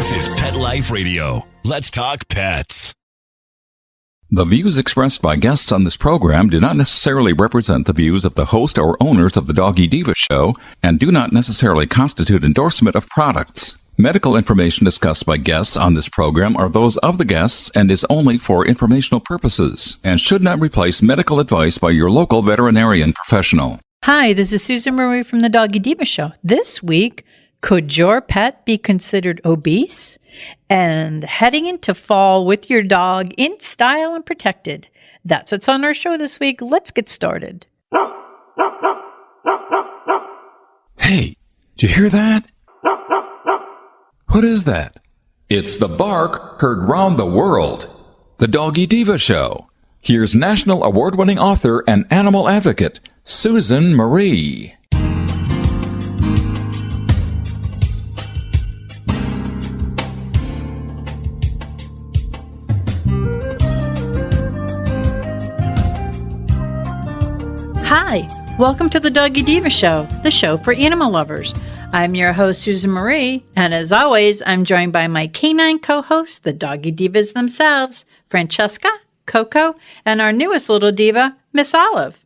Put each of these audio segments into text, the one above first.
This is Pet Life Radio. Let's talk pets. The views expressed by guests on this program do not necessarily represent the views of the host or owners of the Doggy Diva show and do not necessarily constitute endorsement of products. Medical information discussed by guests on this program are those of the guests and is only for informational purposes and should not replace medical advice by your local veterinarian professional. Hi, this is Susan Marie from the Doggy Diva show. This week, could your pet be considered obese? And heading into fall with your dog in style and protected. That's what's on our show this week. Let's get started. Hey, did you hear that? What is that? It's the bark heard round the world. The Doggy Diva show. Here's national award-winning author and animal advocate, Susan Marie. Hi, welcome to the Doggy Diva show, the show for animal lovers. I'm your host, Susan Marie, and as always, I'm joined by my canine co-hosts, the Doggy Divas themselves, Francesca, Coco, and our newest little diva, Miss Olive.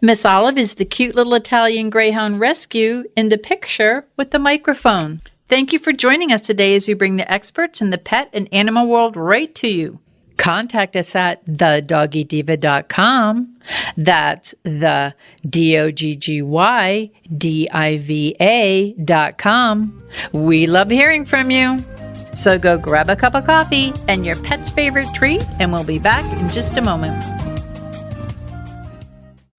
Miss Olive is the cute little Italian Greyhound rescue in the picture with the microphone. Thank you for joining us today as we bring the experts in the pet and animal world right to you. Contact us at thedoggydiva.com. That's the DOGGYDIVA.com. We love hearing from you. So go grab a cup of coffee and your pet's favorite treat, and we'll be back in just a moment.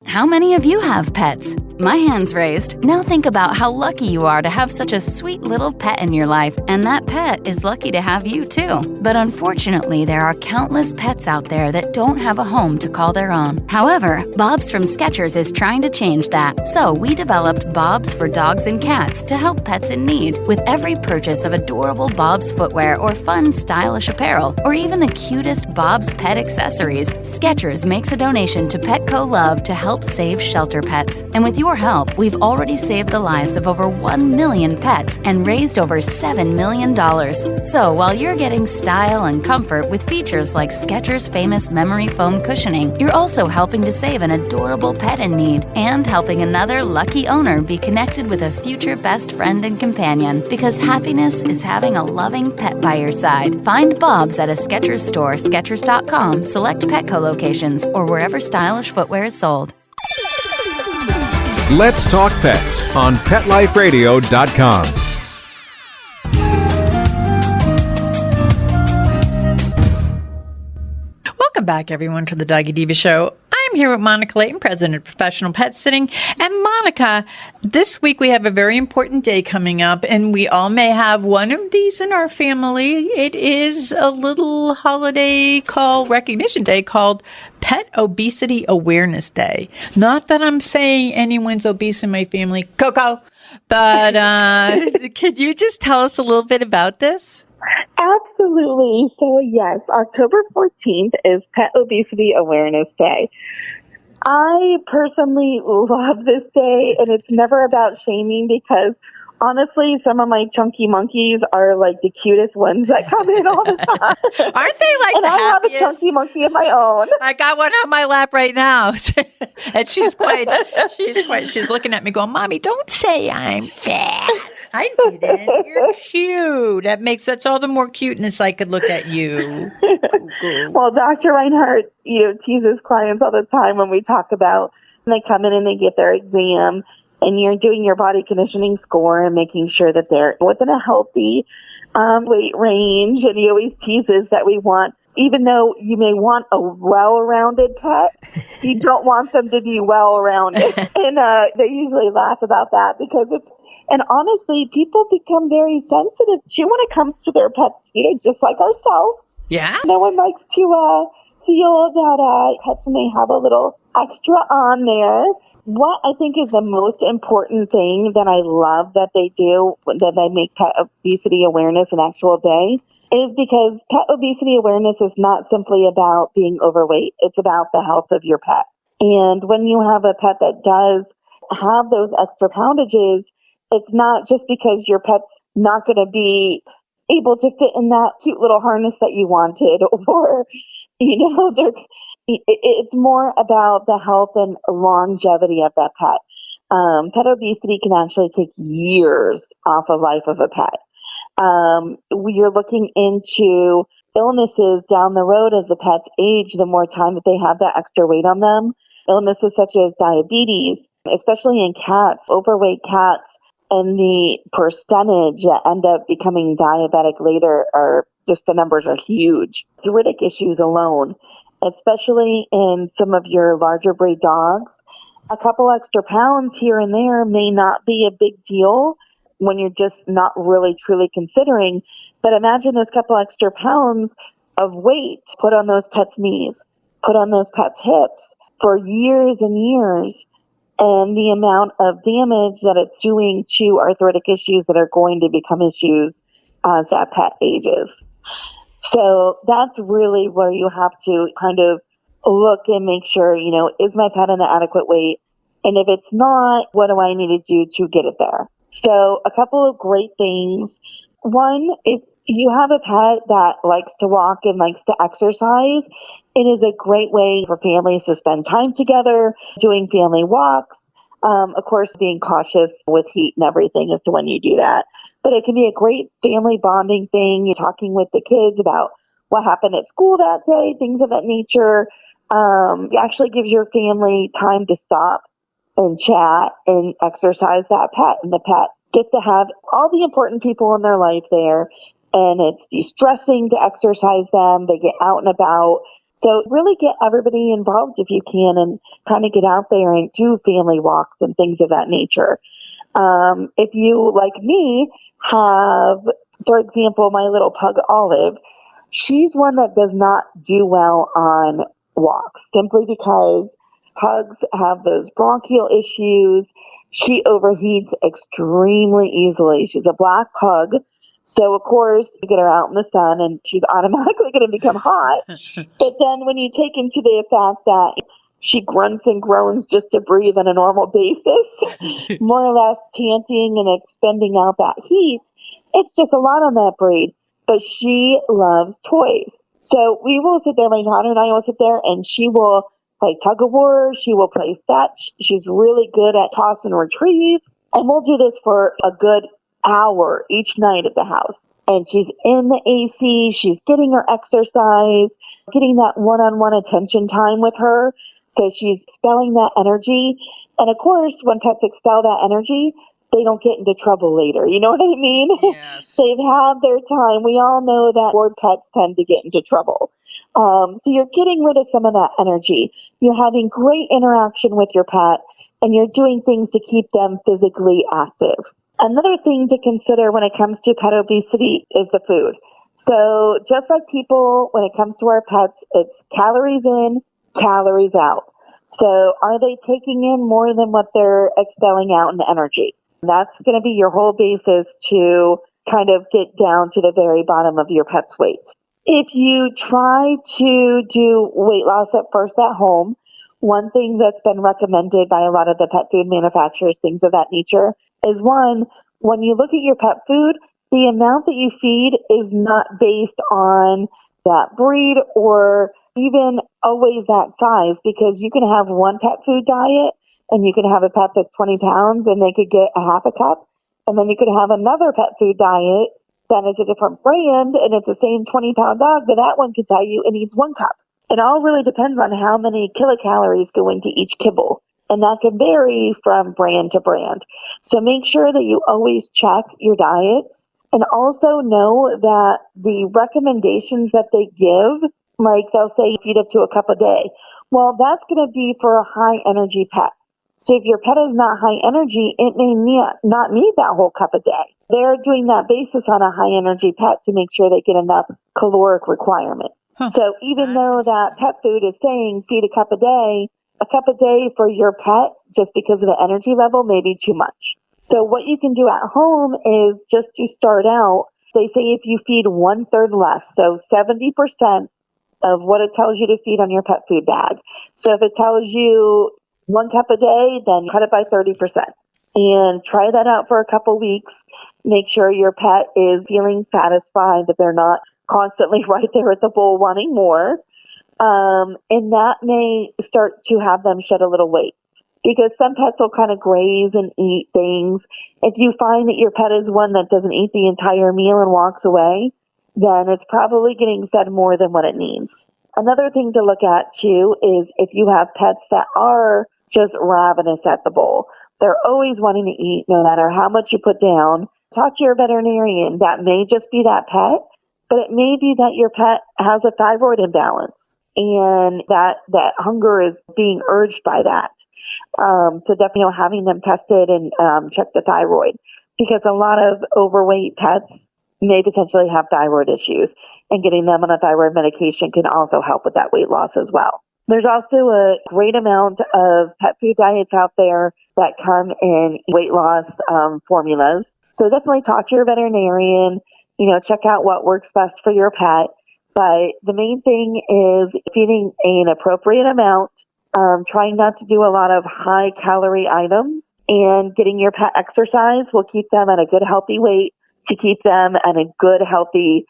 How many of you have pets? My hand's raised. Now think about how lucky you are to have such a sweet little pet in your life, and that pet is lucky to have you too. But unfortunately, there are countless pets out there that don't have a home to call their own. However, Bob's from Skechers is trying to change that. So we developed Bob's for dogs and cats to help pets in need. With every purchase of adorable Bob's footwear or fun, stylish apparel, or even the cutest Bob's pet accessories, Skechers makes a donation to Petco Love to help save shelter pets. And with your help, we've already saved the lives of over 1 million pets and raised over $7 million. So while you're getting style and comfort with features like Skechers' famous memory foam cushioning, you're also helping to save an adorable pet in need and helping another lucky owner be connected with a future best friend and companion, because happiness is having a loving pet by your side. Find Bob's at a Skechers store, Skechers.com, select Petco locations, or wherever stylish footwear is sold. Let's Talk Pets on PetLifeRadio.com. Welcome back, everyone, to the Doggy Diva show. I'm here with Monica Leighton, president of Professional Pet Sitting. And Monica, this week we have a very important day coming up, and we all may have one of these in our family. It is a little holiday recognition day called Pet Obesity Awareness Day. Not that I'm saying anyone's obese in my family, Coco, but can you just tell us a little bit about this? Absolutely. So yes, October 14th is Pet Obesity Awareness Day. I personally love this day, and it's never about shaming because honestly, some of my chunky monkeys are like the cutest ones that come in all the time. Aren't they like and the I happiest? have a chunky monkey of my own. I got one on my lap right now. And she's looking at me going, Mommy, don't say I'm fat. I didn't. You're cute. That's all the more cuteness I could look at you. Well, Dr. Reinhardt, teases clients all the time when we talk about when they come in and they get their exam, and you're doing your body conditioning score and making sure that they're within a healthy weight range. And he always teases that we want, even though you may want a well-rounded pet, you don't want them to be well-rounded. And they usually laugh about that because and honestly, people become very sensitive too when it comes to their pets, just like ourselves. Yeah. No one likes to feel that pets may have a little extra on there. What I think is the most important thing that I love that they do, that they make Pet Obesity Awareness an actual day, is because Pet Obesity Awareness is not simply about being overweight. It's about the health of your pet. And when you have a pet that does have those extra poundages, it's not just because your pet's not going to be able to fit in that cute little harness that you wanted, or, it's more about the health and longevity of that pet. Pet obesity can actually take years off of life of a pet. You're looking into illnesses down the road as the pets age, the more time that they have that extra weight on them. Illnesses such as diabetes, especially in cats, overweight cats, and the percentage that end up becoming diabetic later are just, the numbers are huge. Arthritic issues alone, especially in some of your larger breed dogs, a couple extra pounds here and there may not be a big deal when you're just not really truly considering. But imagine those couple extra pounds of weight put on those pets' knees, put on those pets' hips for years and years, and the amount of damage that it's doing to arthritic issues that are going to become issues as that pet ages. So that's really where you have to kind of look and make sure, is my pet an adequate weight? And if it's not, what do I need to do to get it there? So a couple of great things. One, if you have a pet that likes to walk and likes to exercise, it is a great way for families to spend time together, doing family walks. Of course, being cautious with heat and everything as to when you do that. But it can be a great family bonding thing. You're talking with the kids about what happened at school that day, things of that nature. It actually gives your family time to stop and chat and exercise that pet. And the pet gets to have all the important people in their life there. And it's de-stressing to exercise them. They get out and about. So really get everybody involved if you can, and kind of get out there and do family walks and things of that nature. If you, like me, have, for example, my little pug Olive, she's one that does not do well on walks, simply because pugs have those bronchial issues. She overheats extremely easily. She's a black pug. So, of course, you get her out in the sun and she's automatically going to become hot. But then when you take into the fact that she grunts and groans just to breathe on a normal basis, more or less panting and expending out that heat, it's just a lot on that breed. But she loves toys. So we will sit there, my daughter and I will sit there, and she will play tug of war. She will play fetch. She's really good at toss and retrieve. And we'll do this for a good hour each night at the house. And she's in the AC. She's getting her exercise, getting that one-on-one attention time with her. So she's expelling that energy. And of course, when pets expel that energy, they don't get into trouble later. You know what I mean? Yes. They've had their time. We all know that bored pets tend to get into trouble. So you're getting rid of some of that energy. You're having great interaction with your pet, and you're doing things to keep them physically active. Another thing to consider when it comes to pet obesity is the food. So just like people, when it comes to our pets, it's calories in, calories out. So are they taking in more than what they're expelling out in energy? That's going to be your whole basis to kind of get down to the very bottom of your pet's weight. If you try to do weight loss at first at home, one thing that's been recommended by a lot of the pet food manufacturers, things of that nature, is one, when you look at your pet food, the amount that you feed is not based on that breed or even always that size, because you can have one pet food diet and you can have a pet that's 20 pounds and they could get a half a cup. And then you could have another pet food diet that is a different brand and it's the same 20-pound dog, but that one could tell you it needs 1 cup. It all really depends on how many kilocalories go into each kibble. And that can vary from brand to brand. So make sure that you always check your diets, and also know that the recommendations that they give, like they'll say feed up to a cup a day. Well, that's going to be for a high energy pet. So if your pet is not high energy, it may not need that whole cup a day. They're doing that basis on a high energy pet to make sure they get enough caloric requirement. So even though that pet food is saying feed a cup a day for your pet, just because of the energy level, may be too much. So what you can do at home is just to start out, they say if you feed 1/3 less, so 70% of what it tells you to feed on your pet food bag. So if it tells you 1 cup a day, then cut it by 30%. and try that out for a couple weeks. Make sure your pet is feeling satisfied, that they're not constantly right there at the bowl wanting more. And that may start to have them shed a little weight, because some pets will kind of graze and eat things. If you find that your pet is one that doesn't eat the entire meal and walks away, then it's probably getting fed more than what it needs. Another thing to look at too is if you have pets that are just ravenous at the bowl. They're always wanting to eat no matter how much you put down. Talk to your veterinarian. That may just be that pet, but it may be that your pet has a thyroid imbalance and that hunger is being urged by that. So definitely having them tested and check the thyroid, because a lot of overweight pets may potentially have thyroid issues, and getting them on a thyroid medication can also help with that weight loss as well. There's also a great amount of pet food diets out there that come in weight loss formulas. So definitely talk to your veterinarian, check out what works best for your pet. But the main thing is feeding an appropriate amount, trying not to do a lot of high calorie items, and getting your pet exercise will keep them at a good healthy weight to keep them at a good healthy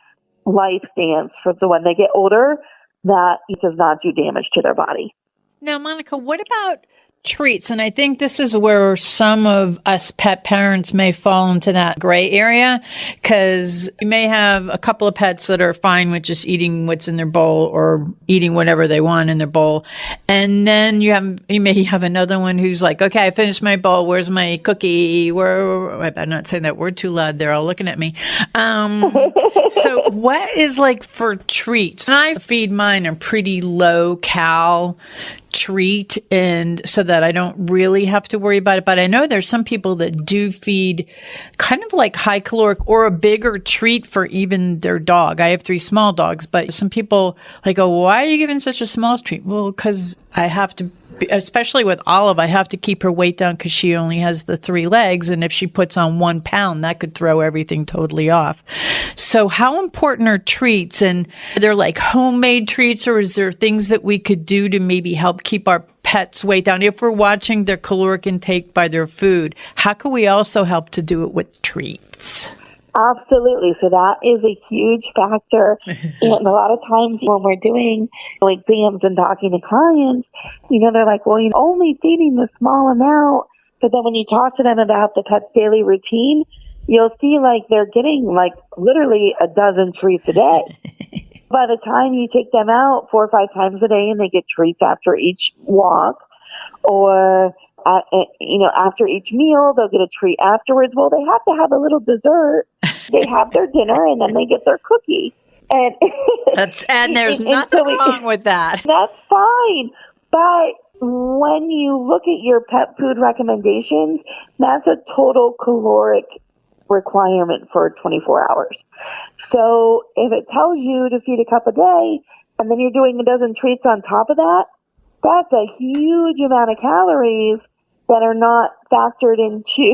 life stance for so when they get older, that it does not do damage to their body. Now, Monica, what about treats? And I think this is where some of us pet parents may fall into that gray area, because you may have a couple of pets that are fine with just eating what's in their bowl or eating whatever they want in their bowl. And then you may have another one who's like, okay, I finished my bowl. Where's my cookie? I better not say that word too loud. They're all looking at me. So what is like for treats? And I feed mine a pretty low cal treat, and so that I don't really have to worry about it. But I know there's some people that do feed kind of like high caloric or a bigger treat for even their dog. I have 3 small dogs, but some people like, oh, why are you giving such a small treat? Well, because I have to, especially with Olive, I have to keep her weight down because she only has the 3 legs. And if she puts on 1 pound, that could throw everything totally off. So how important are treats? And are there like homemade treats, or is there things that we could do to maybe help keep our pets' weight down? If we're watching their caloric intake by their food, how can we also help to do it with treats? Absolutely. So that is a huge factor. And a lot of times when we're doing exams and talking to clients, they're like, well, only feeding the small amount. But then when you talk to them about the pet's daily routine, you'll see like they're getting like literally a dozen treats a day. By the time you take them out 4 or 5 times a day and they get treats after each walk, or after each meal, they'll get a treat afterwards. Well, they have to have a little dessert. They have their dinner, and then they get their cookie. And there's nothing wrong with that. That's fine. But when you look at your pet food recommendations, that's a total caloric requirement for 24 hours. So if it tells you to feed a cup a day, and then you're doing a dozen treats on top of that, that's a huge amount of calories that are not factored into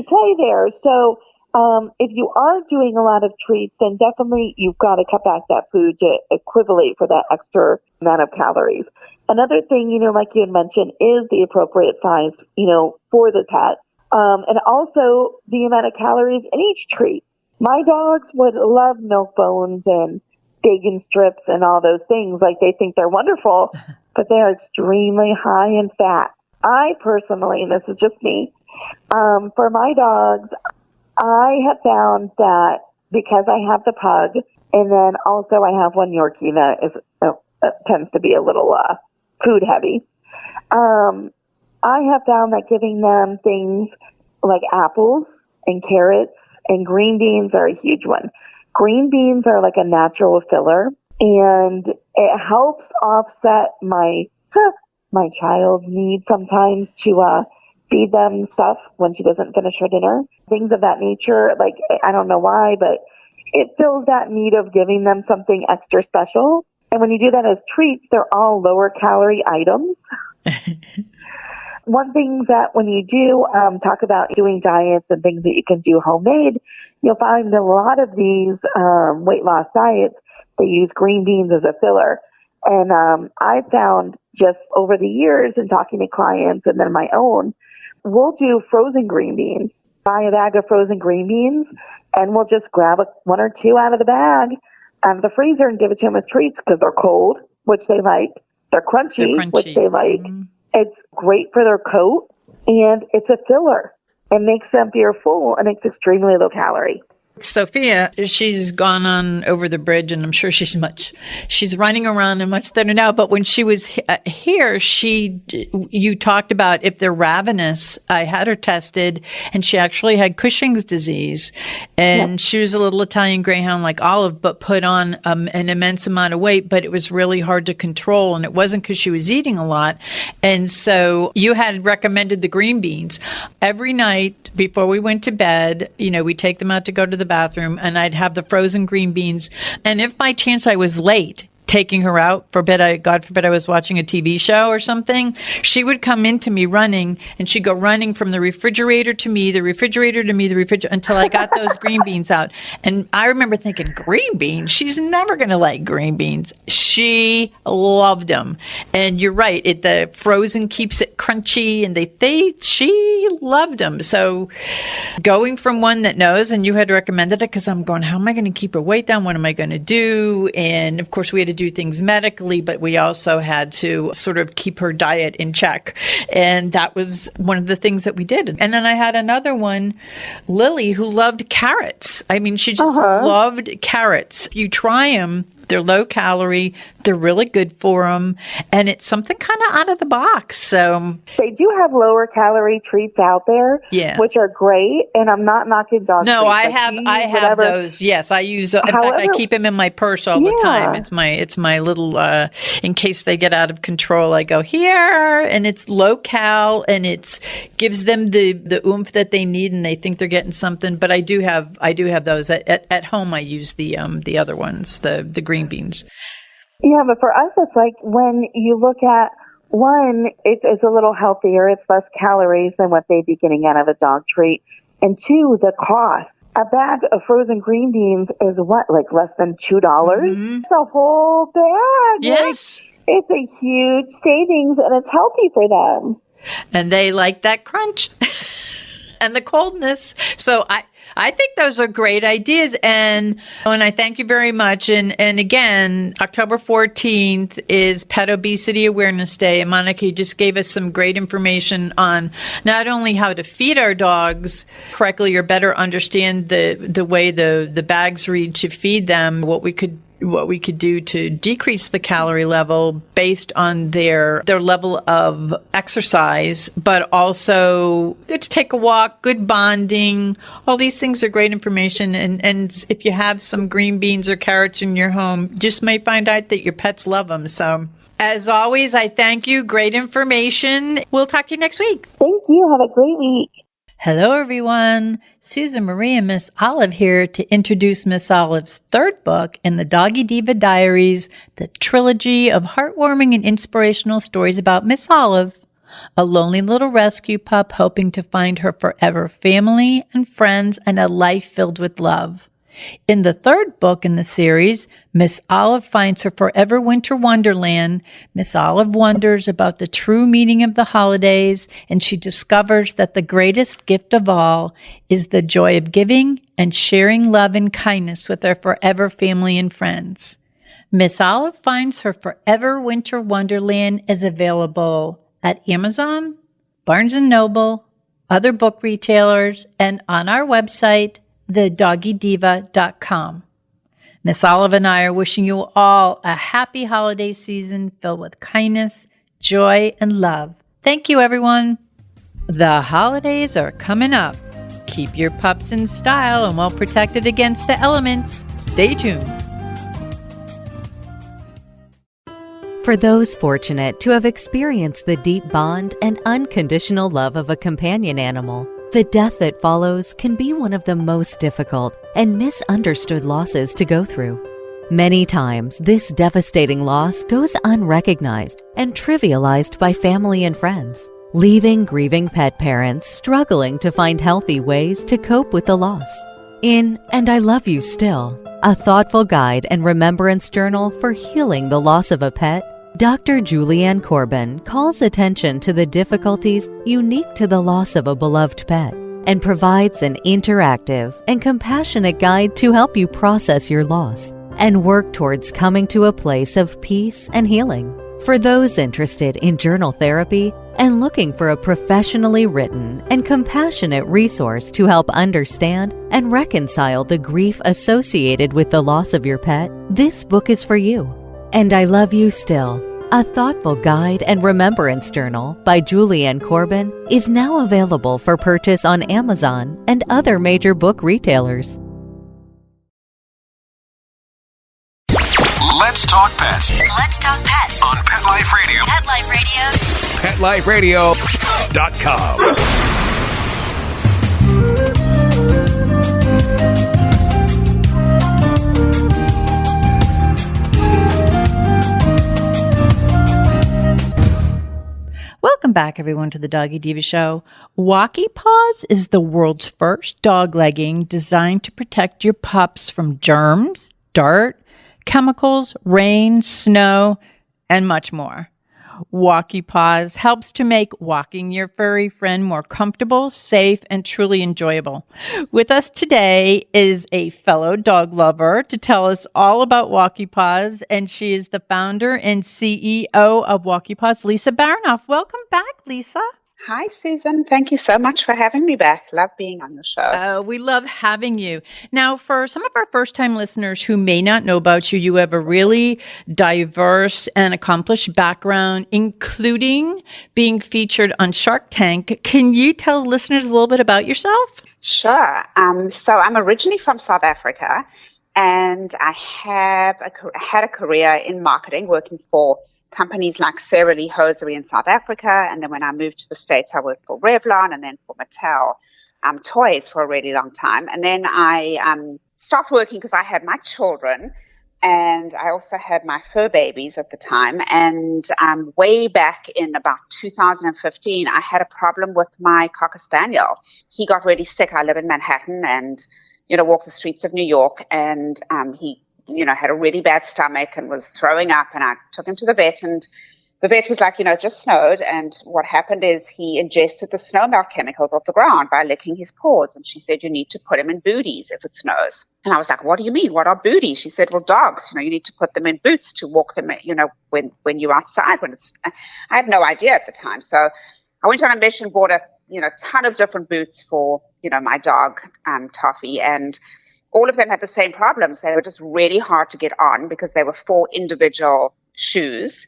play there. So if you are doing a lot of treats, then definitely you've got to cut back that food to equivalent for that extra amount of calories. Another thing, like you had mentioned, is the appropriate size, for the pets, and also the amount of calories in each treat. My dogs would love milk bones and bacon strips and all those things. Like, they think they're wonderful, but they're extremely high in fat. I personally, and this is just me, for my dogs, I have found that because I have the pug, and then also I have one Yorkie that tends to be a little food heavy. I have found that giving them things like apples and carrots and green beans are a huge one. Green beans are like a natural filler, and it helps offset my child's need sometimes to feed them stuff when she doesn't finish her dinner. Things of that nature, like, I don't know why, but it fills that need of giving them something extra special. And when you do that as treats, they're all lower calorie items. One thing that when you do talk about doing diets and things that you can do homemade, you'll find a lot of these weight loss diets, they use green beans as a filler. And I found just over the years and talking to clients and then my own, we'll do frozen green beans, buy a bag of frozen green beans, and we'll just grab one or two out of the bag, out of the freezer, and give it to them as treats because they're cold, which they like. They're crunchy, which they like. Mm-hmm. It's great for their coat, and it's a filler. It makes them feel full, and it's extremely low calorie. Sophia, she's gone on over the bridge, and I'm sure she's running around and much thinner now. But when she was here, you talked about if they're ravenous. I had her tested, and she actually had Cushing's disease, and she was a little Italian Greyhound like Olive, but put on an immense amount of weight. But it was really hard to control, and it wasn't because she was eating a lot. And so you had recommended the green beans every night before we went to bed. We take them out to go to the bathroom, and I'd have the frozen green beans. And if by chance I was late taking her out, God forbid I was watching a TV show or something, she would come into me running, and she'd go running from the refrigerator to me, until I got those green beans out. And I remember thinking, green beans? She's never going to like green beans. She loved them. And you're right, the frozen keeps it crunchy, and she loved them. So going from one that knows, and you had recommended it, because I'm going, how am I going to keep her weight down? What am I going to do? And of course we had to do things medically, but we also had to sort of keep her diet in check. And that was one of the things that we did. And then I had another one, Lily, who loved carrots. I mean, she just loved carrots. You try them, they're low calorie, they're really good for them, and it's something kind of out of the box. So they do have lower calorie treats out there, which are great. And I'm not knocking dog treats. No, I have those. Yes, I use. In fact, I keep them in my purse all the time. It's my little. In case they get out of control, I go here, and it's low cal, and it gives them the oomph that they need, and they think they're getting something. But I do have those at home. I use the other ones, the green beans. Yeah, but for us, it's like when you look at one, it's a little healthier. It's less calories than what they'd be getting out of a dog treat. And two, the cost. A bag of frozen green beans is like less than $2? Mm-hmm. It's a whole bag. Yes. It's a huge savings, and it's healthy for them. And they like that crunch and the coldness. So I think those are great ideas, and I thank you very much. And again, October 14th is Pet Obesity Awareness Day, and Monica, you just gave us some great information on not only how to feed our dogs correctly or better understand the way the bags read to feed them, what we could do to decrease the calorie level based on their level of exercise, but also good to take a walk, good bonding. All these things are great information. And if you have some green beans or carrots in your home, you just may find out that your pets love them. So as always, I thank you. Great information. We'll talk to you next week. Thank you. Have a great week. Hello, everyone. Susan Marie and Miss Olive here to introduce Miss Olive's third book in the Doggy Diva Diaries, the trilogy of heartwarming and inspirational stories about Miss Olive, a lonely little rescue pup hoping to find her forever family and friends and a life filled with love. In the third book in the series, Miss Olive finds her forever winter wonderland. Miss Olive wonders about the true meaning of the holidays, and she discovers that the greatest gift of all is the joy of giving and sharing love and kindness with her forever family and friends. Miss Olive finds her forever winter wonderland is available at Amazon, Barnes & Noble, other book retailers, and on our website, thedoggydiva.com. Miss Olive and I are wishing you all a happy holiday season filled with kindness, joy, and love. Thank you, everyone. The holidays are coming up. Keep your pups in style and well protected against the elements. Stay tuned. For those fortunate to have experienced the deep bond and unconditional love of a companion animal, the death that follows can be one of the most difficult and misunderstood losses to go through. Many times, this devastating loss goes unrecognized and trivialized by family and friends, leaving grieving pet parents struggling to find healthy ways to cope with the loss. In And I Love You Still, a thoughtful guide and remembrance journal for healing the loss of a pet, Dr. Julianne Corbin calls attention to the difficulties unique to the loss of a beloved pet and provides an interactive and compassionate guide to help you process your loss and work towards coming to a place of peace and healing. For those interested in journal therapy and looking for a professionally written and compassionate resource to help understand and reconcile the grief associated with the loss of your pet, this book is for you. And I Love You Still, a thoughtful guide and remembrance journal by Julianne Corbin, is now available for purchase on Amazon and other major book retailers. Let's talk pets Let's talk pets on Pet Life Radio. Pet Life Radio. PetLifeRadio.com. Welcome back, everyone, to the Doggy Diva Show. Walkee Paws is the world's first dog legging designed to protect your pups from germs, dirt, chemicals, rain, snow, and much more. Walkee Paws helps to make walking your furry friend more comfortable, safe, and truly enjoyable. With us today is a fellow dog lover to tell us all about Walkee Paws, and she is the founder and CEO of Walkee Paws, Lisa Baronoff. Welcome back, Lisa. Hi, Susan. Thank you so much for having me back. Love being on the show. We love having you. Now, for some of our first-time listeners who may not know about you, you have a really diverse and accomplished background, including being featured on Shark Tank. Can you tell listeners a little bit about yourself? Sure. So I'm originally from South Africa, and I had a career in marketing working for companies like Sara Lee Hosiery in South Africa. And then when I moved to the States, I worked for Revlon and then for Mattel toys for a really long time. And then I stopped working because I had my children and I also had my fur babies at the time. And way back in about 2015, I had a problem with my Cocker Spaniel. He got really sick. I live in Manhattan and, walk the streets of New York. And he had a really bad stomach and was throwing up, and I took him to the vet, and the vet was like, it just snowed, and what happened is he ingested the snow melt chemicals off the ground by licking his paws, and she said, you need to put him in booties if it snows. And I was like, what do you mean? What are booties? She said, well, dogs, you need to put them in boots to walk them, when you're outside, I had no idea at the time. So I went on a mission, bought a ton of different boots for, my dog, Toffee, and all of them had the same problems. They were just really hard to get on because they were 4 individual shoes.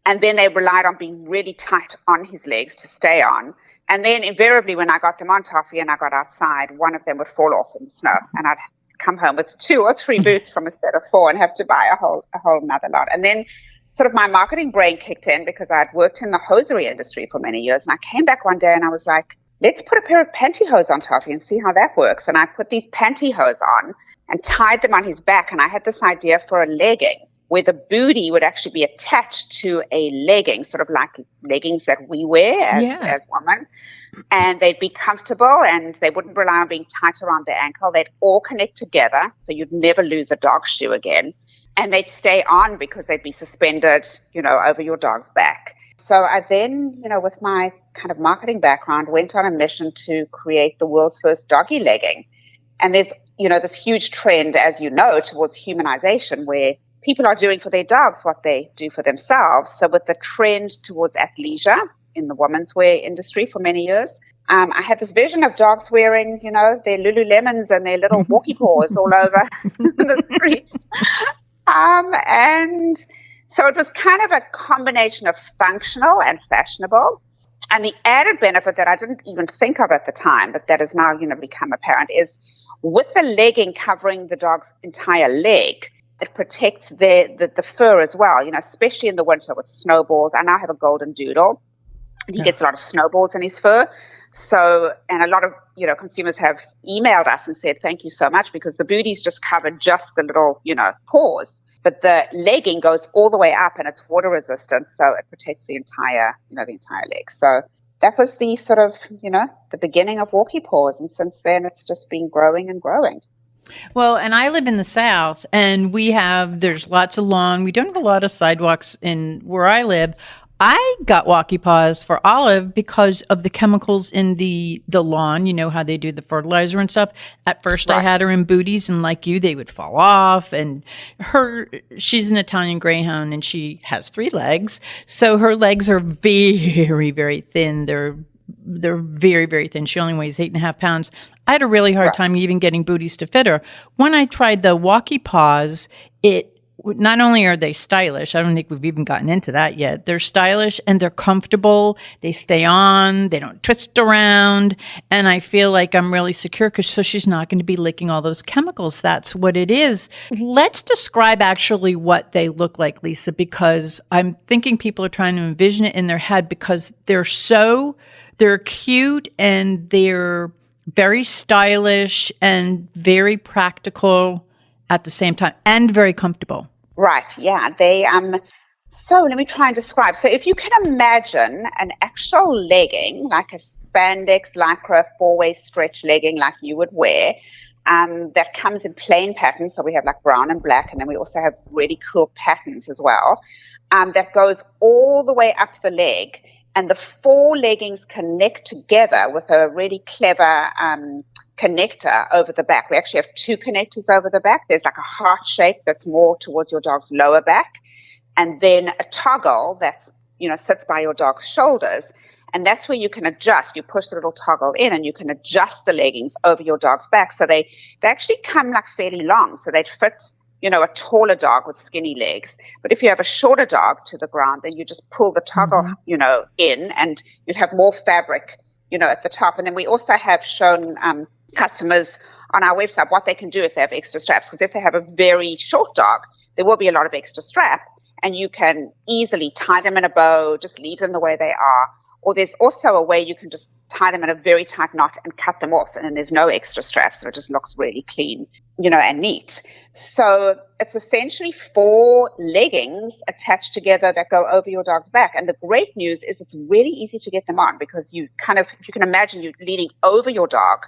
And then they relied on being really tight on his legs to stay on. And then invariably when I got them on, Toffee, and I got outside, one of them would fall off in the snow. And I'd come home with 2 or 3 boots from a set of 4 and have to buy a whole nother lot. And then sort of my marketing brain kicked in because I'd worked in the hosiery industry for many years. And I came back one day and I was like, let's put a pair of pantyhose on Toffee and see how that works. And I put these pantyhose on and tied them on his back. And I had this idea for a legging where the booty would actually be attached to a legging, sort of like leggings that we wear as women. And they'd be comfortable and they wouldn't rely on being tight around the ankle. They'd all connect together, so you'd never lose a dog shoe again. And they'd stay on because they'd be suspended, over your dog's back. So I then, with my kind of marketing background, went on a mission to create the world's first doggy legging. And there's, this huge trend, as you know, towards humanization where people are doing for their dogs what they do for themselves. So with the trend towards athleisure in the women's wear industry for many years, I had this vision of dogs wearing, their Lululemons and their little Walkee Paws all over the streets. And so it was kind of a combination of functional and fashionable. And the added benefit that I didn't even think of at the time, but that has now, become apparent, is with the legging covering the dog's entire leg, it protects the fur as well, especially in the winter with snowballs. I now have a golden doodle. He gets a lot of snowballs in his fur. So, and a lot of, consumers have emailed us and said, thank you so much, because the booties just cover just the little, paws. But the legging goes all the way up and it's water resistant. So it protects the entire leg. So that was the sort of, the beginning of Walkee Paws. And since then, it's just been growing and growing. Well, and I live in the South, and there's lots of lawn. We don't have a lot of sidewalks in where I live. I got Walkee Paws for Olive because of the chemicals in the lawn. You know how they do the fertilizer and stuff. At first, I had her in booties, and like you, they would fall off. And she's an Italian Greyhound, and she has 3 legs, so her legs are very, very thin. They're very, very thin. She only weighs 8.5 pounds. I had a really hard time even getting booties to fit her. When I tried the Walkee Paws, not only are they stylish, I don't think we've even gotten into that yet. They're stylish and they're comfortable. They stay on. They don't twist around. And I feel like I'm really secure so she's not going to be licking all those chemicals. That's what it is. Let's describe actually what they look like, Lisa, because I'm thinking people are trying to envision it in their head because they're cute and they're very stylish and very practical at the same time and very comfortable. Right, yeah. So let me try and describe. So if you can imagine an actual legging, like a spandex, lycra, 4-way stretch legging like you would wear, that comes in plain patterns. So we have like brown and black, and then we also have really cool patterns as well, that goes all the way up the leg. And the 4 leggings connect together with a really clever connector over the back. We actually have 2 connectors over the back. There's like a heart shape that's more towards your dog's lower back, and then a toggle that's, sits by your dog's shoulders. And that's where you can adjust. You push the little toggle in and you can adjust the leggings over your dog's back. So they actually come like fairly long. So they'd fit, a taller dog with skinny legs. But if you have a shorter dog to the ground, then you just pull the toggle, in, and you'd have more fabric, at the top. And then we also have shown customers on our website what they can do if they have extra straps. Because if they have a very short dog, there will be a lot of extra strap, and you can easily tie them in a bow, just leave them the way they are. Or there's also a way you can just tie them in a very tight knot and cut them off, and then there's no extra straps, and it just looks really clean, and neat. So it's essentially 4 leggings attached together that go over your dog's back. And the great news is it's really easy to get them on, because if you can imagine you leaning over your dog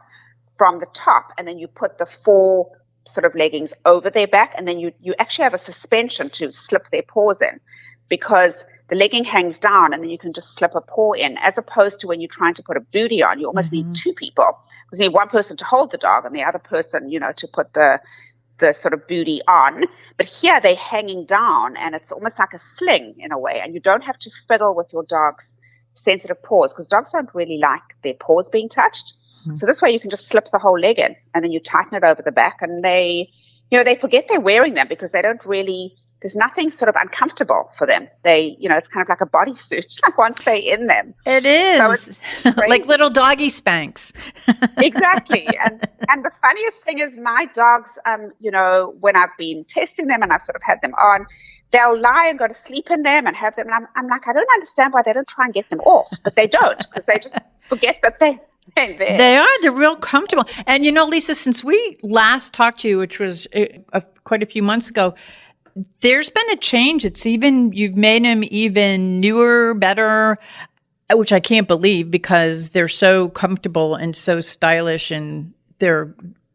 from the top, and then you put the 4 sort of leggings over their back, and then you actually have a suspension to slip their paws in, because the legging hangs down and then you can just slip a paw in, as opposed to when you're trying to put a bootie on, you almost need 2 people, because you need one person to hold the dog and the other person, to put the sort of bootie on. But here they're hanging down, and it's almost like a sling in a way, and you don't have to fiddle with your dog's sensitive paws, because dogs don't really like their paws being touched. So this way you can just slip the whole leg in, and then you tighten it over the back, and they forget they're wearing them, because they don't really, there's nothing sort of uncomfortable for them. They, it's kind of like a bodysuit, like once they're in them. It is. So like little doggy Spanx. Exactly. And the funniest thing is my dogs, when I've been testing them and I've sort of had them on, they'll lie and go to sleep in them and have them. And I'm like, I don't understand why they don't try and get them off, but they don't, because they just forget that they're They're real comfortable. And Lisa, since we last talked to you, which was quite a few months ago, there's been a change. You've made them even newer, better, which I can't believe, because they're so comfortable and so stylish, and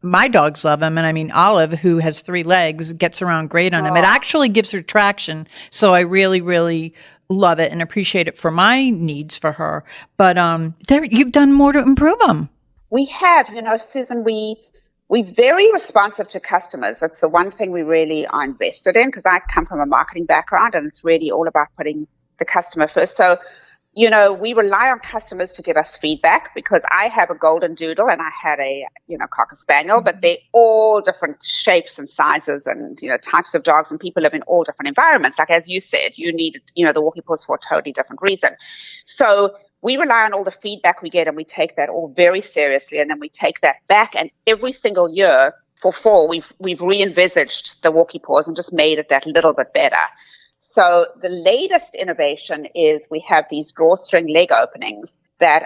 my dogs love them. And I mean, Olive, who has 3 legs, gets around great on them. It actually gives her traction. So I really, really love it and appreciate it for my needs for her. But you've done more to improve them. We have, Susan, we're very responsive to customers. That's the one thing we really are invested in, because I come from a marketing background, and it's really all about putting the customer first. So, we rely on customers to give us feedback, because I have a golden doodle and I had a, cocker spaniel, but they're all different shapes and sizes and, types of dogs, and people live in all different environments. Like, as you said, you needed, the Walkee Paws for a totally different reason. So we rely on all the feedback we get, and we take that all very seriously. And then we take that back, and every single year for fall, we've re-envisaged the Walkee Paws and just made it that little bit better. So the latest innovation is we have these drawstring leg openings that,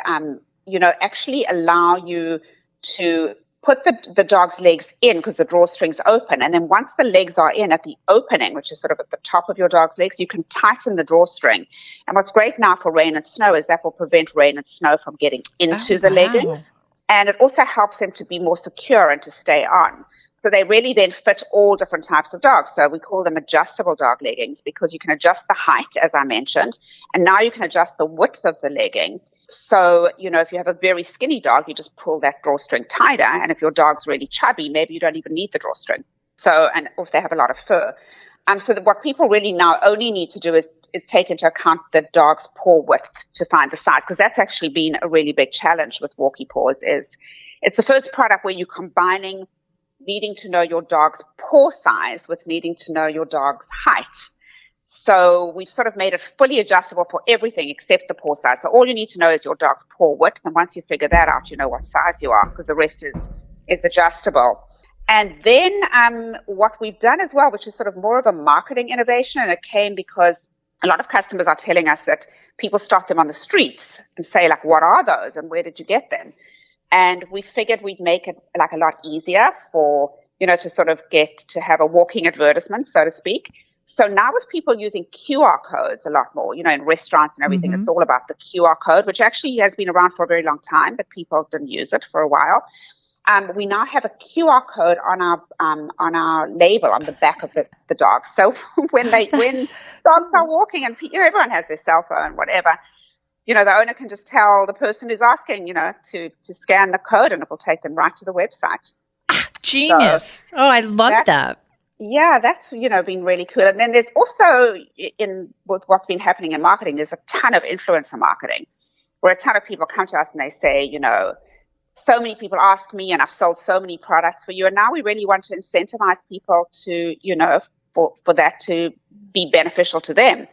actually allow you to put the dog's legs in, because the drawstring's open. And then once the legs are in at the opening, which is sort of at the top of your dog's legs, you can tighten the drawstring. And what's great now for rain and snow is that will prevent rain and snow from getting into the leggings. And it also helps them to be more secure and to stay on. So they really then fit all different types of dogs. So we call them adjustable dog leggings because you can adjust the height, as I mentioned, and now you can adjust the width of the legging. So, if you have a very skinny dog, you just pull that drawstring tighter. And if your dog's really chubby, maybe you don't even need the drawstring. So, and if they have a lot of fur. So what people really now only need to do is take into account the dog's paw width to find the size, because that's actually been a really big challenge with Walkee Paws. It's the first product where you're combining needing to know your dog's paw size with needing to know your dog's height. So we've sort of made it fully adjustable for everything except the paw size. So all you need to know is your dog's paw width, and once you figure that out, you know what size you are, because the rest is adjustable. And then what we've done as well, which is sort of more of a marketing innovation, and it came because a lot of customers are telling us that people stop them on the streets and say, like, what are those and where did you get them? And we figured we'd make it like a lot easier for, to sort of get to have a walking advertisement, so to speak. So now with people using QR codes a lot more, in restaurants and everything, It's all about the QR code, which actually has been around for a very long time, but people didn't use it for a while. We now have a QR code on our label on the back of the dog. So when dogs are walking and everyone has their cell phone, whatever, the owner can just tell the person who's asking, to scan the code, and it will take them right to the website. Genius. So I love that. Yeah, that's, been really cool. And then there's also, with what's been happening in marketing, there's a ton of influencer marketing where a ton of people come to us and they say, so many people ask me and I've sold so many products for you. And now we really want to incentivize people to, for that to be beneficial to them.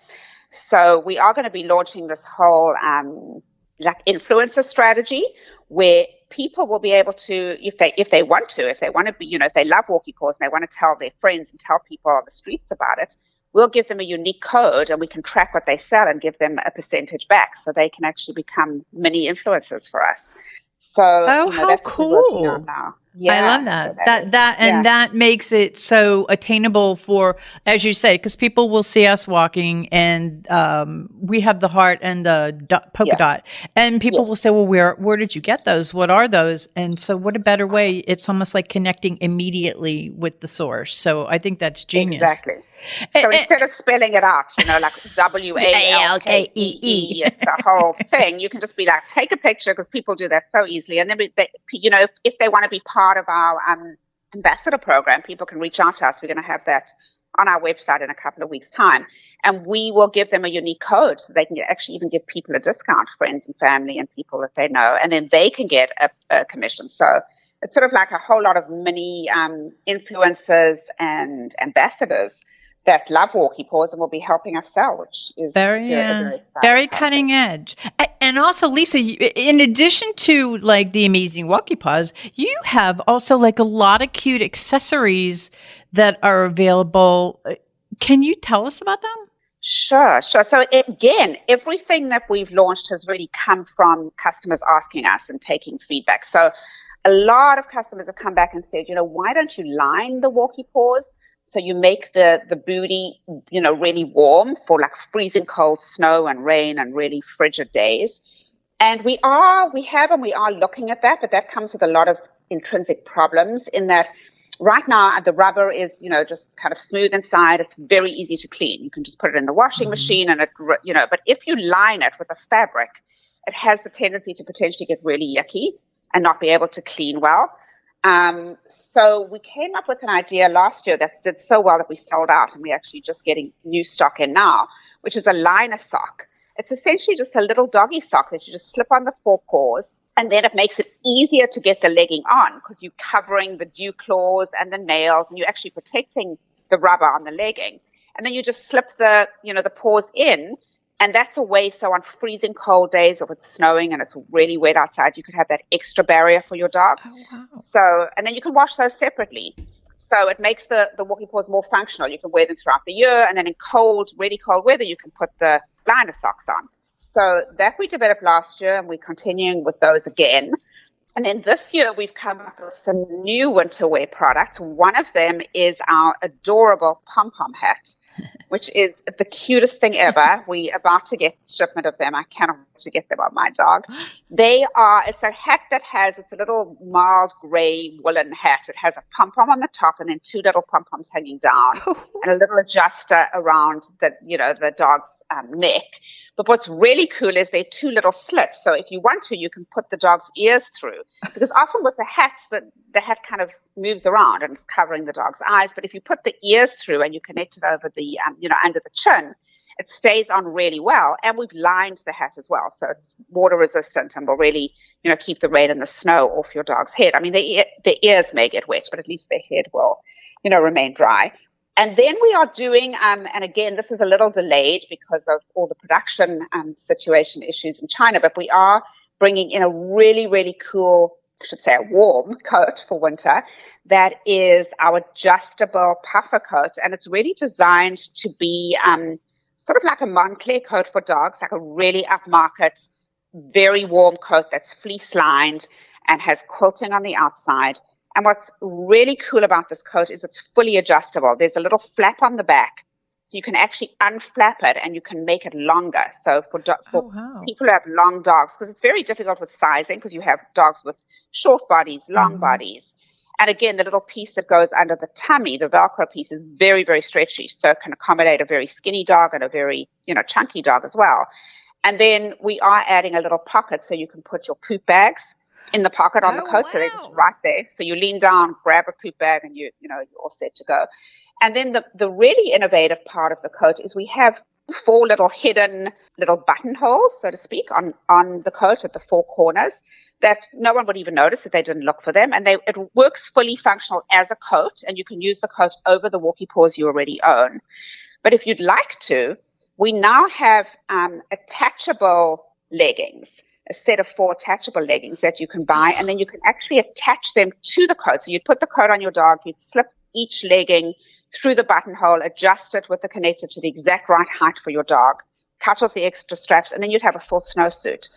So we are going to be launching this whole influencer strategy where people will be able to, if they want to be, if they love Walkee Paws and they want to tell their friends and tell people on the streets about it, we'll give them a unique code and we can track what they sell and give them a percentage back so they can actually become mini influencers for us. So how that's cool. what we're working on now. Yeah, I love that. That makes it so attainable for, as you say, because people will see us walking and we have the heart and the polka dot, and people will say, well, where did you get those? What are those? And so what a better way. It's almost like connecting immediately with the source. So I think that's genius. Exactly. So instead of spelling it out, like WALKEE, it's a whole thing. You can just be like, take a picture, because people do that so easily. And then, if they want to be part of our ambassador program, people can reach out to us. We're going to have that on our website in a couple of weeks' time. And we will give them a unique code so they can actually even give people a discount, friends and family and people that they know. And then they can get a commission. So it's sort of like a whole lot of mini influencers and ambassadors that love Walkee Paws and will be helping us sell, which is very cutting edge. And also, Lisa, in addition to like the amazing Walkee Paws, you have also like a lot of cute accessories that are available. Can you tell us about them? Sure. So again, everything that we've launched has really come from customers asking us and taking feedback. So a lot of customers have come back and said, why don't you line the Walkee Paws? So you make the booty, really warm for like freezing cold snow and rain and really frigid days. And we are looking at that, but that comes with a lot of intrinsic problems in that right now the rubber is, just kind of smooth inside. It's very easy to clean. You can just put it in the washing machine and but if you line it with a fabric, it has the tendency to potentially get really yucky and not be able to clean well. So we came up with an idea last year that did so well that we sold out, and we're actually just getting new stock in now, which is a liner sock. It's essentially just a little doggy sock that you just slip on the forepaws, and then it makes it easier to get the legging on because you're covering the dew claws and the nails, and you're actually protecting the rubber on the legging. And then you just slip the paws in. And that's a way, so on freezing cold days, if it's snowing and it's really wet outside, you could have that extra barrier for your dog. Oh, wow. So, and then you can wash those separately. So it makes the Walkee Paws more functional. You can wear them throughout the year, and then in really cold weather, you can put the liner socks on. So that we developed last year, and we're continuing with those again. And then this year, we've come up with some new winter wear products. One of them is our adorable pom-pom hat. which is the cutest thing ever. We're about to get shipment of them. I cannot wait to get them on my dog. It's a hat it's a little mild gray woolen hat. It has a pom-pom on the top and then 2 little pom-poms hanging down and a little adjuster around the dog's neck. But what's really cool is there are 2 little slits. So if you want to, you can put the dog's ears through. Because often with the hats, the hat kind of moves around and it's covering the dog's eyes. But if you put the ears through and you connect it over the, under the chin, it stays on really well. And we've lined the hat as well. So it's water resistant and will really, keep the rain and the snow off your dog's head. I mean, the ears may get wet, but at least their head will, remain dry. And then we are doing, and again, this is a little delayed because of all the production situation issues in China, but we are bringing in a really, really cool, I should say a warm coat for winter that is our adjustable puffer coat. And it's really designed to be sort of like a Montclair coat for dogs, like a really upmarket, very warm coat that's fleece lined and has quilting on the outside. And what's really cool about this coat is it's fully adjustable. There's a little flap on the back, so you can actually unflap it and you can make it longer. So for people who have long dogs, because it's very difficult with sizing because you have dogs with short bodies, long bodies. And again, the little piece that goes under the tummy, the Velcro piece, is very, very stretchy. So it can accommodate a very skinny dog and a very, chunky dog as well. And then we are adding a little pocket so you can put your poop bags in the pocket on the coat, so they're just right there. So you lean down, grab a poop bag, and you're all set to go. And then the really innovative part of the coat is we have 4 little hidden little buttonholes, so to speak, on the coat at the 4 corners that no one would even notice if they didn't look for them. And it works fully functional as a coat, and you can use the coat over the Walkee Paws you already own. But if you'd like to, we now have attachable leggings. A set of 4 attachable leggings that you can buy, and then you can actually attach them to the coat. So you'd put the coat on your dog, you'd slip each legging through the buttonhole, adjust it with the connector to the exact right height for your dog, cut off the extra straps, and then you'd have a full snowsuit.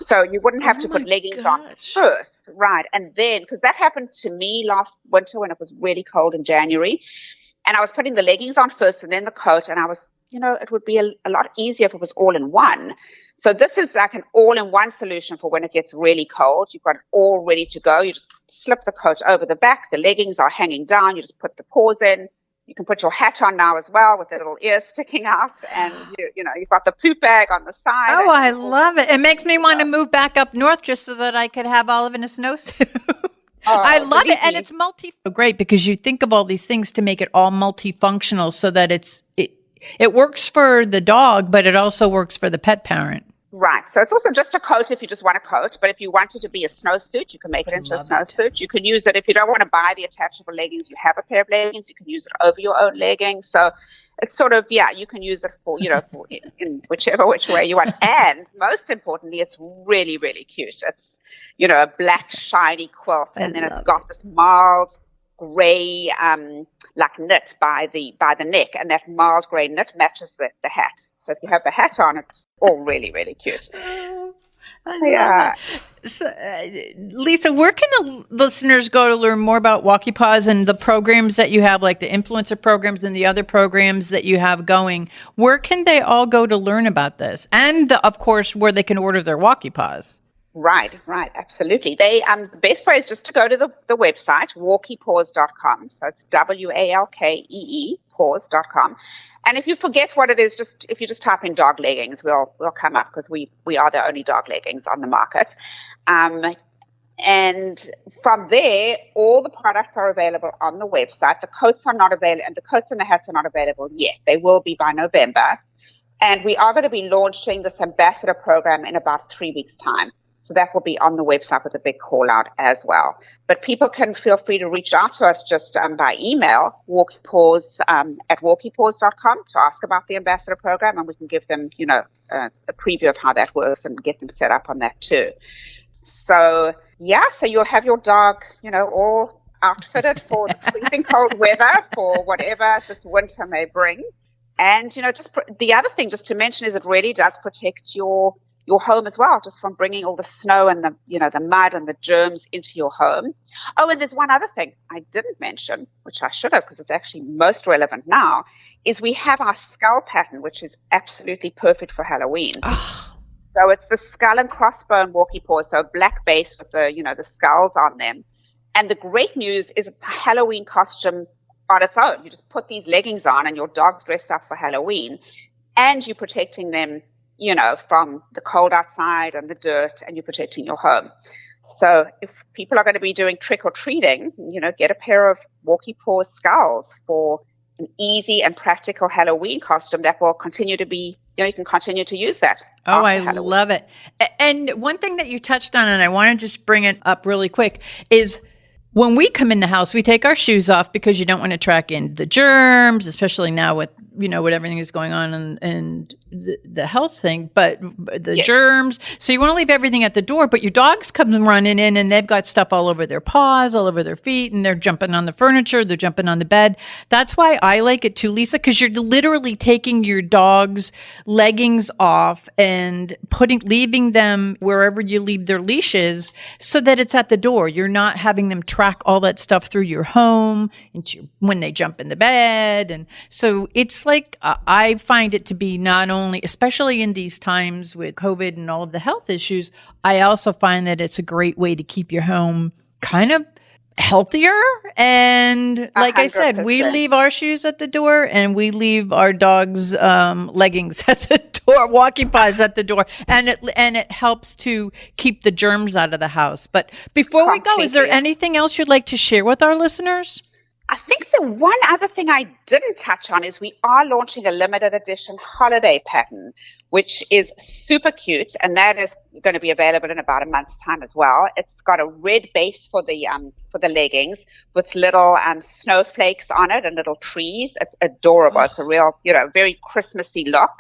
So you wouldn't have to put leggings on first, right? And then, because that happened to me last winter when it was really cold in January, and I was putting the leggings on first and then the coat, and I was, it would be a lot easier if it was all in one. So this is like an all-in-one solution for when it gets really cold. You've got it all ready to go. You just slip the coat over the back. The leggings are hanging down. You just put the paws in. You can put your hat on now as well with the little ears sticking out. And, you've got the poop bag on the side. Oh, I love it. It makes me want to move back up north just so that I could have Olive in a snowsuit. I love it. And it's great because you think of all these things to make it all multifunctional so that it works for the dog, but it also works for the pet parent. Right. So it's also just a coat if you just want a coat. But if you want it to be a snowsuit, you can make it into a snowsuit. You can use it if you don't want to buy the attachable leggings. You have a pair of leggings. You can use it over your own leggings. So it's sort of, you can use it for, in which way you want. And most importantly, it's really, really cute. It's, a black shiny quilt. And then it's got this mild gray like knit by the neck, and that mild gray knit matches the hat. So if you have the hat on, it's all really, really cute. So, Lisa, where can the listeners go to learn more about Walkee Paws and the programs that you have, like the influencer programs and the other programs that you have going? Where can they all go to learn about this? And of course, where they can order their Walkee Paws. Right, absolutely. The best way is just to go to the website, walkeepaws.com. So it's WALKEE paws.com. And if you forget what it is, if you just type in dog leggings, we'll come up because we are the only dog leggings on the market. And from there, all the products are available on the website. The coats are not available, and the coats and the hats are not available yet. They will be by November. And we are going to be launching this ambassador program in about 3 weeks' time. So that will be on the website with a big call out as well. But people can feel free to reach out to us just by email, walkeepaws at walkeepaws.com, to ask about the ambassador program, and we can give them, a preview of how that works and get them set up on that too. So you'll have your dog, all outfitted for the freezing cold weather, for whatever this winter may bring. And, just the other thing just to mention is it really does protect your your home as well, just from bringing all the snow and the mud and the germs into your home. Oh, and there's one other thing I didn't mention, which I should have because it's actually most relevant now, is we have our skull pattern, which is absolutely perfect for Halloween. Oh. So it's the skull and crossbone Walkee Paws, so black base with the skulls on them. And the great news is it's a Halloween costume on its own. You just put these leggings on and your dog's dressed up for Halloween, and you're protecting them, from the cold outside and the dirt, and you're protecting your home. So if people are going to be doing trick-or-treating, get a pair of Walkee Paws skulls for an easy and practical Halloween costume that will continue to be, you can continue to use that. Oh, I love it. And one thing that you touched on, and I want to just bring it up really quick, is when we come in the house, we take our shoes off because you don't want to track in the germs, especially now with, with everything is going on and the health thing, but the germs. So you want to leave everything at the door, but your dogs come running in and they've got stuff all over their paws, all over their feet, and they're jumping on the furniture, they're jumping on the bed. That's why I like it too, Lisa, because you're literally taking your dog's leggings off and leaving them wherever you leave their leashes so that it's at the door. You're not having them track all that stuff through your home when they jump in the bed. And so it's like, I find it to be not only, especially in these times with COVID and all of the health issues, I also find that it's a great way to keep your home kind of healthier. And like 100%. I said, we leave our shoes at the door and we leave our dog's leggings at the door, Walkee Paws at the door, and it helps to keep the germs out of the house. But before we go, is there anything else you'd like to share with our listeners? I think the one other thing I didn't touch on is we are launching a limited edition holiday pattern, which is super cute, and that is going to be available in about a month's time as well. It's got a red base for the leggings with little snowflakes on it and little trees. It's adorable. It's a real, very Christmassy look,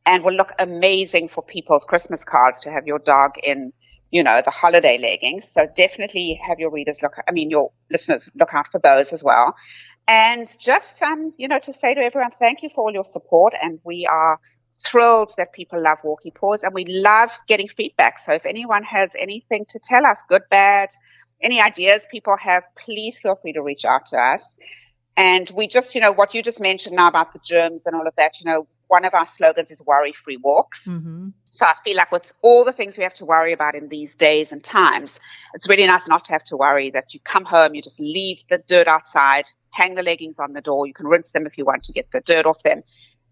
and will look amazing for people's Christmas cards to have your dog in, the holiday leggings. So definitely have your your listeners look out for those as well. And just, to say to everyone, thank you for all your support. And we are thrilled that people love Walkee Paws, and we love getting feedback. So if anyone has anything to tell us, good, bad, any ideas people have, please feel free to reach out to us. And we just, what you just mentioned now about the germs and all of that, one of our slogans is worry-free walks. Mm-hmm. So I feel like with all the things we have to worry about in these days and times, it's really nice not to have to worry that you come home, you just leave the dirt outside, hang the leggings on the door. You can rinse them if you want to get the dirt off them.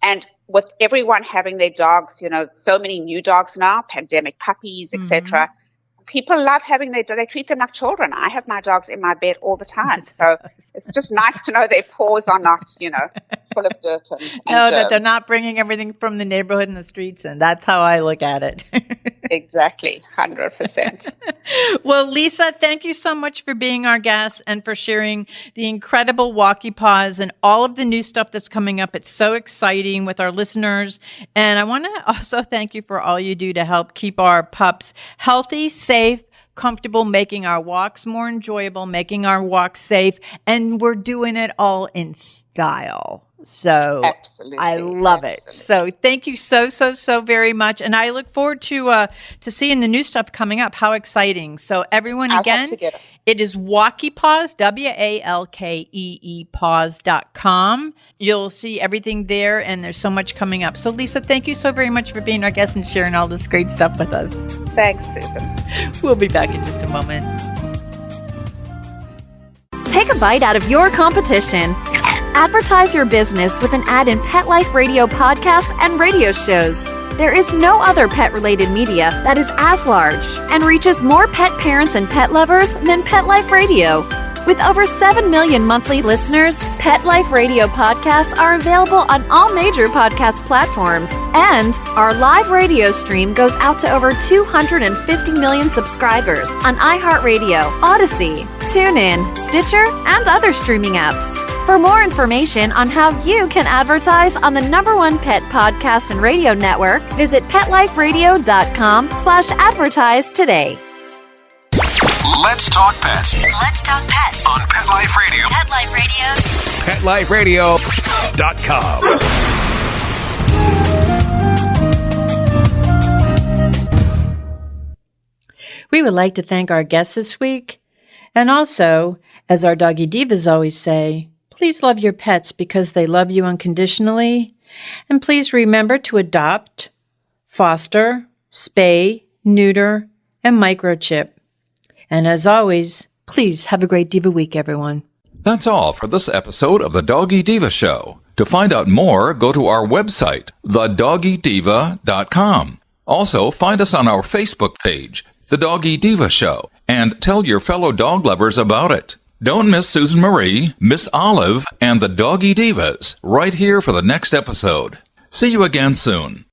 And with everyone having their dogs, so many new dogs now, pandemic puppies, etc. People love having they treat them like children. I have my dogs in my bed all the time. So it's just nice to know their paws are not, full of dirt and no, germs. that they're not bringing everything from the neighborhood and the streets. And that's how I look at it. Exactly. 100%. Well, Lisa, thank you so much for being our guest and for sharing the incredible Walkee Paws and all of the new stuff that's coming up. It's so exciting with our listeners. And I want to also thank you for all you do to help keep our pups healthy, safe, comfortable, making our walks more enjoyable, making our walks safe. And we're doing it all in style. So absolutely, I love it. So thank you so very much. And I look forward to seeing the new stuff coming up. How exciting. So everyone, again, it is Walkee Paws, WALKEE paws.com. You'll see everything there, and there's so much coming up. So Lisa, thank you so very much for being our guest and sharing all this great stuff with us. Thanks, Susan. We'll be back in just a moment. Take a bite out of your competition. Advertise your business with an ad in Pet Life Radio podcasts and radio shows. There is no other pet-related media that is as large and reaches more pet parents and pet lovers than Pet Life Radio. With over 7 million monthly listeners, Pet Life Radio podcasts are available on all major podcast platforms, and our live radio stream goes out to over 250 million subscribers on iHeartRadio, Odyssey, TuneIn, Stitcher, and other streaming apps. For more information on how you can advertise on the #1 pet podcast and radio network, visit PetLifeRadio.com/advertise today. Let's talk pets. Let's talk pets On Pet Life Radio. Pet Life PetLifeRadio.com. We would like to thank our guests this week. And also, as our Doggy Divas always say, please love your pets because they love you unconditionally. And please remember to adopt, foster, spay, neuter, and microchip. And as always, please have a great Diva week, everyone. That's all for this episode of the Doggy Diva Show. To find out more, go to our website, thedoggydiva.com. Also, find us on our Facebook page, The Doggy Diva Show, and tell your fellow dog lovers about it. Don't miss Susan Marie, Miss Olive, and the Doggy Divas right here for the next episode. See you again soon.